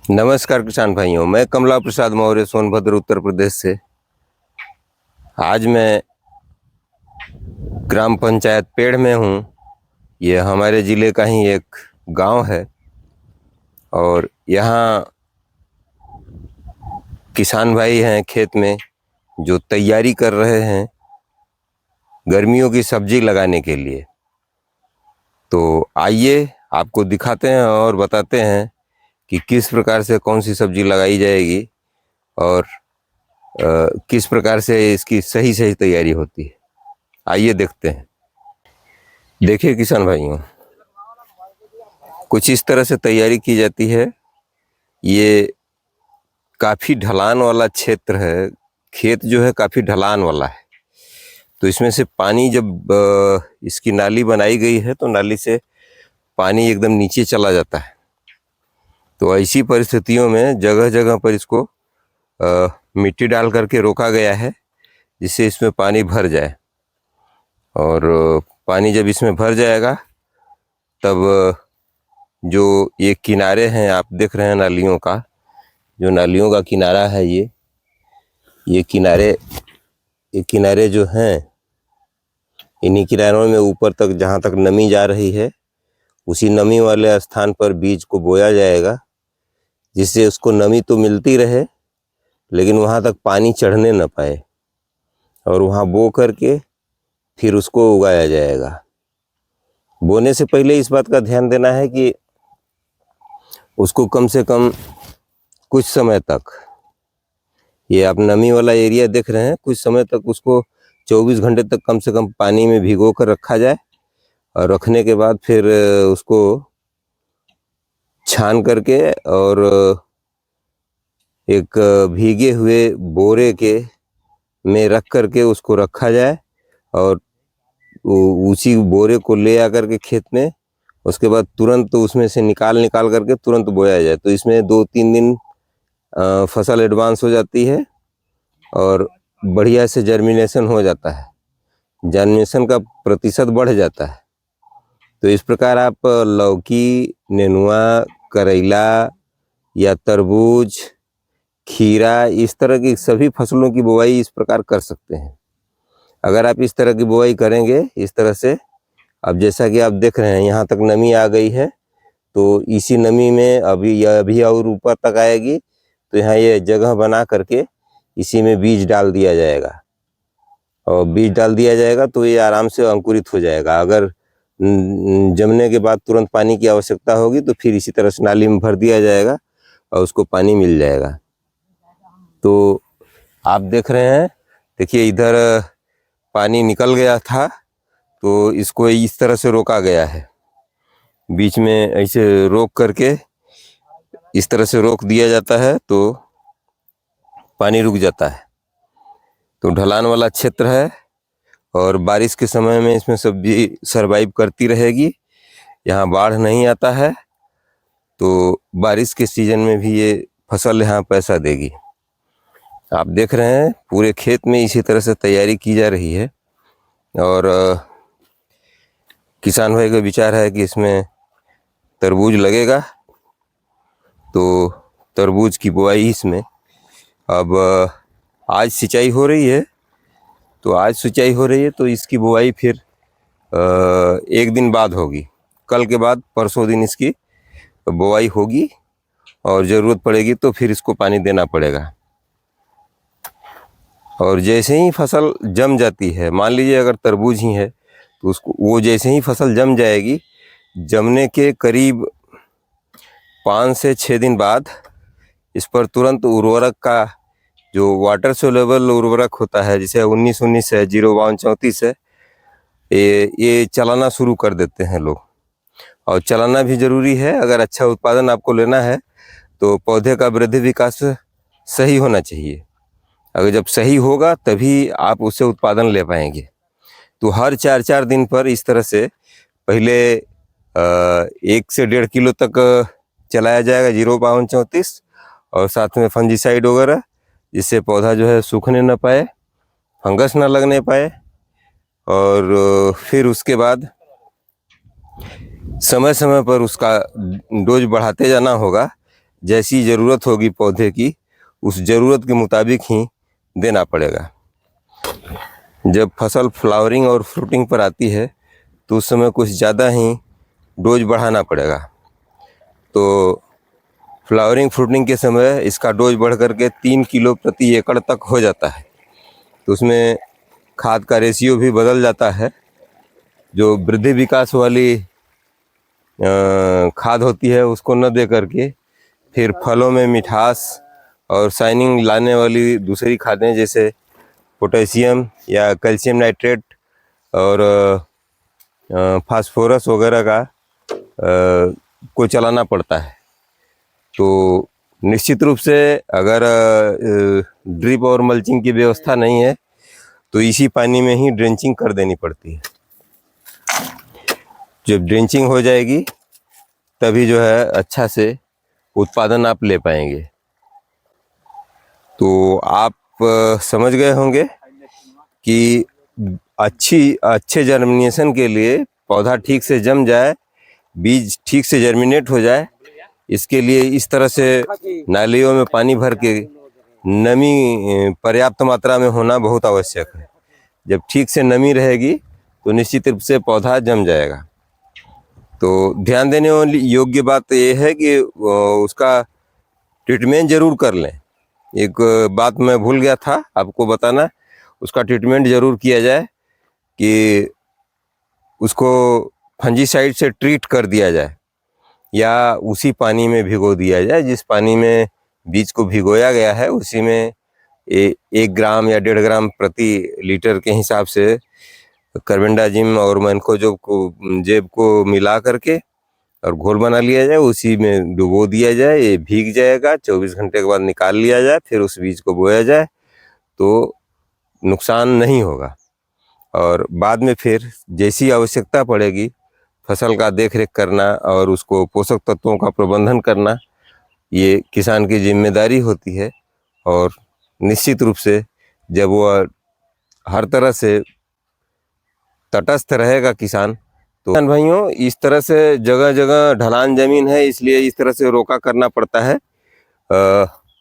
नमस्कार किसान भाइयों, मैं कमला प्रसाद मौर्य सोनभद्र उत्तर प्रदेश से। आज मैं ग्राम पंचायत पेड़ में हूँ। ये हमारे ज़िले का ही एक गांव है और यहाँ किसान भाई हैं खेत में जो तैयारी कर रहे हैं गर्मियों की सब्जी लगाने के लिए। तो आइए आपको दिखाते हैं और बताते हैं कि किस प्रकार से कौन सी सब्जी लगाई जाएगी और किस प्रकार से इसकी सही सही तैयारी होती है। आइए देखते हैं। देखिए किसान भाइयों, कुछ इस तरह से तैयारी की जाती है। ये काफ़ी ढलान वाला क्षेत्र है, खेत जो है काफ़ी ढलान वाला है। तो इसमें से पानी जब इसकी नाली बनाई गई है तो नाली से पानी एकदम नीचे चला जाता है। तो ऐसी परिस्थितियों में जगह जगह पर इसको मिट्टी डाल करके रोका गया है जिससे इसमें पानी भर जाए। और पानी जब इसमें भर जाएगा तब जो ये किनारे हैं आप देख रहे हैं नालियों का, जो नालियों का किनारा है ये किनारे जो हैं, इन्हीं किनारों में ऊपर तक जहाँ तक नमी जा रही है उसी नमी वाले स्थान पर बीज को बोया जाएगा, जिससे उसको नमी तो मिलती रहे लेकिन वहाँ तक पानी चढ़ने न पाए। और वहाँ बो करके फिर उसको उगाया जाएगा। बोने से पहले इस बात का ध्यान देना है कि उसको कम से कम कुछ समय तक, ये आप नमी वाला एरिया देख रहे हैं, कुछ समय तक उसको 24 घंटे तक कम से कम पानी में भिगो कर रखा जाए। और रखने के बाद फिर उसको छान करके और एक भीगे हुए बोरे के में रख करके उसको रखा जाए और उसी बोरे को ले आकर के खेत में उसके बाद तुरंत उसमें से निकाल करके तुरंत बोया जाए। तो इसमें 2-3 दिन फसल एडवांस हो जाती है और बढ़िया से जर्मिनेशन हो जाता है, जर्मिनेशन का प्रतिशत बढ़ जाता है। तो इस प्रकार आप लौकी, नेनुआ, करेला या तरबूज, खीरा, इस तरह की सभी फसलों की बुवाई इस प्रकार कर सकते हैं। अगर आप इस तरह की बुवाई करेंगे इस तरह से, अब जैसा कि आप देख रहे हैं यहाँ तक नमी आ गई है, तो इसी नमी में अभी और ऊपर तक आएगी। तो यहाँ ये जगह बना करके इसी में बीज डाल दिया जाएगा और बीज डाल दिया जाएगा तो ये आराम से अंकुरित हो जाएगा। अगर जमने के बाद तुरंत पानी की आवश्यकता होगी तो फिर इसी तरह से नाली में भर दिया जाएगा और उसको पानी मिल जाएगा। तो आप देख रहे हैं, देखिए इधर पानी निकल गया था तो इसको इस तरह से रोका गया है, बीच में ऐसे रोक करके इस तरह से रोक दिया जाता है तो पानी रुक जाता है। तो ढलान वाला क्षेत्र है और बारिश के समय में इसमें सब्जी सरवाइव करती रहेगी। यहाँ बाढ़ नहीं आता है तो बारिश के सीजन में भी ये फसल यहाँ पैसा देगी। आप देख रहे हैं पूरे खेत में इसी तरह से तैयारी की जा रही है। और किसान भाई का विचार है कि इसमें तरबूज लगेगा तो तरबूज की बुआई इसमें अब आज सिंचाई हो रही है। तो आज सिंचाई हो रही है तो इसकी बुआई फिर एक दिन बाद होगी, कल के बाद परसों दिन इसकी बुआई होगी और ज़रूरत पड़ेगी तो फिर इसको पानी देना पड़ेगा। और जैसे ही फसल जम जाती है, मान लीजिए अगर तरबूज ही है तो उसको वो जैसे ही फसल जम जाएगी, जमने के करीब 5 से 6 दिन बाद इस पर तुरंत उर्वरक का जो वाटर सोल्यूबल उर्वरक होता है, जैसे 19-19 है, 052-34 है, ये चलाना शुरू कर देते हैं लोग। और चलाना भी ज़रूरी है। अगर अच्छा उत्पादन आपको लेना है तो पौधे का वृद्धि विकास सही होना चाहिए। अगर जब सही होगा तभी आप उससे उत्पादन ले पाएंगे। तो हर 4-4 दिन पर इस तरह से पहले 1 से 1.5 किलो तक चलाया जाएगा 052-34 और साथ में फंजीसाइड वगैरह, जिससे पौधा जो है सूखने न पाए, फंगस न लगने पाए। और फिर उसके बाद समय समय पर उसका डोज बढ़ाते जाना होगा। जैसी ज़रूरत होगी पौधे की, उस ज़रूरत के मुताबिक ही देना पड़ेगा। जब फसल फ्लावरिंग और फ्रूटिंग पर आती है तो उस समय कुछ ज़्यादा ही डोज बढ़ाना पड़ेगा। तो फ्लावरिंग फ्रूटिंग के समय इसका डोज बढ़ करके 3 किलो प्रति एकड़ तक हो जाता है। तो उसमें खाद का रेशियो भी बदल जाता है। जो वृद्धि विकास वाली खाद होती है उसको न दे करके फिर फलों में मिठास और शाइनिंग लाने वाली दूसरी खादें जैसे पोटेशियम या कैल्शियम नाइट्रेट और फास्फोरस वगैरह का को चलाना पड़ता है। तो निश्चित रूप से अगर ड्रिप और मल्चिंग की व्यवस्था नहीं है तो इसी पानी में ही ड्रेंचिंग कर देनी पड़ती है। जब ड्रेंचिंग हो जाएगी तभी जो है अच्छा से उत्पादन आप ले पाएंगे। तो आप समझ गए होंगे कि अच्छे जर्मिनेशन के लिए पौधा ठीक से जम जाए, बीज ठीक से जर्मिनेट हो जाए, इसके लिए इस तरह से नालियों में पानी भर के नमी पर्याप्त मात्रा में होना बहुत आवश्यक है। जब ठीक से नमी रहेगी तो निश्चित रूप से पौधा जम जाएगा। तो ध्यान देने वाली योग्य बात यह है कि उसका ट्रीटमेंट जरूर कर लें। एक बात मैं भूल गया था आपको बताना, उसका ट्रीटमेंट जरूर किया जाए कि उसको फंजीसाइड से ट्रीट कर दिया जाए या उसी पानी में भिगो दिया जाए जिस पानी में बीज को भिगोया गया है, उसी में 1 ग्राम या 1.5 ग्राम प्रति लीटर के हिसाब से कार्बेंडाजिम और मैनकोजेब को मिला करके और घोल बना लिया जाए, उसी में डुबो दिया जाए। ये भीग जाएगा, 24 घंटे के बाद निकाल लिया जाए, फिर उस बीज को बोया जाए तो नुकसान नहीं होगा। और बाद में फिर जैसी आवश्यकता पड़ेगी फसल का देख रेख करना और उसको पोषक तत्वों का प्रबंधन करना ये किसान की जिम्मेदारी होती है। और निश्चित रूप से जब वह हर तरह से तटस्थ रहेगा किसान, तो किसान भाइयों इस तरह से जगह जगह ढलान ज़मीन है इसलिए इस तरह से रोका करना पड़ता है।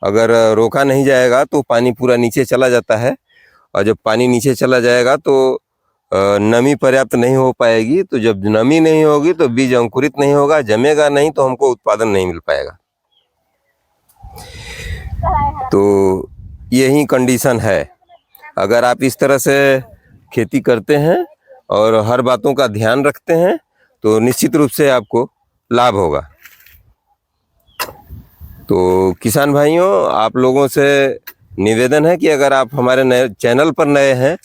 अगर रोका नहीं जाएगा तो पानी पूरा नीचे चला जाता है और जब पानी नीचे चला जाएगा तो नमी पर्याप्त नहीं हो पाएगी। तो जब नमी नहीं होगी तो बीज अंकुरित नहीं होगा, जमेगा नहीं, तो हमको उत्पादन नहीं मिल पाएगा। तो यही कंडीशन है। अगर आप इस तरह से खेती करते हैं और हर बातों का ध्यान रखते हैं तो निश्चित रूप से आपको लाभ होगा। तो किसान भाइयों, आप लोगों से निवेदन है कि अगर आप हमारे नए चैनल पर नए हैं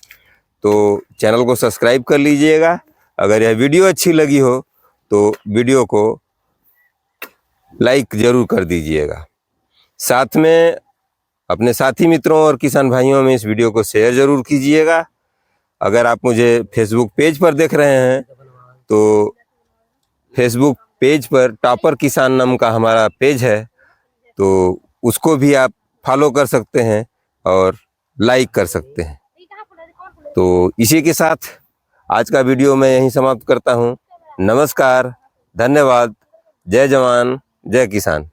तो चैनल को सब्सक्राइब कर लीजिएगा। अगर यह वीडियो अच्छी लगी हो तो वीडियो को लाइक ज़रूर कर दीजिएगा। साथ में अपने साथी मित्रों और किसान भाइयों में इस वीडियो को शेयर ज़रूर कीजिएगा। अगर आप मुझे फेसबुक पेज पर देख रहे हैं तो फेसबुक पेज पर टॉपर किसान नाम का हमारा पेज है, तो उसको भी आप फॉलो कर सकते हैं और लाइक कर सकते हैं। तो इसी के साथ आज का वीडियो मैं यहीं समाप्त करता हूं। नमस्कार, धन्यवाद, जय जवान, जय किसान।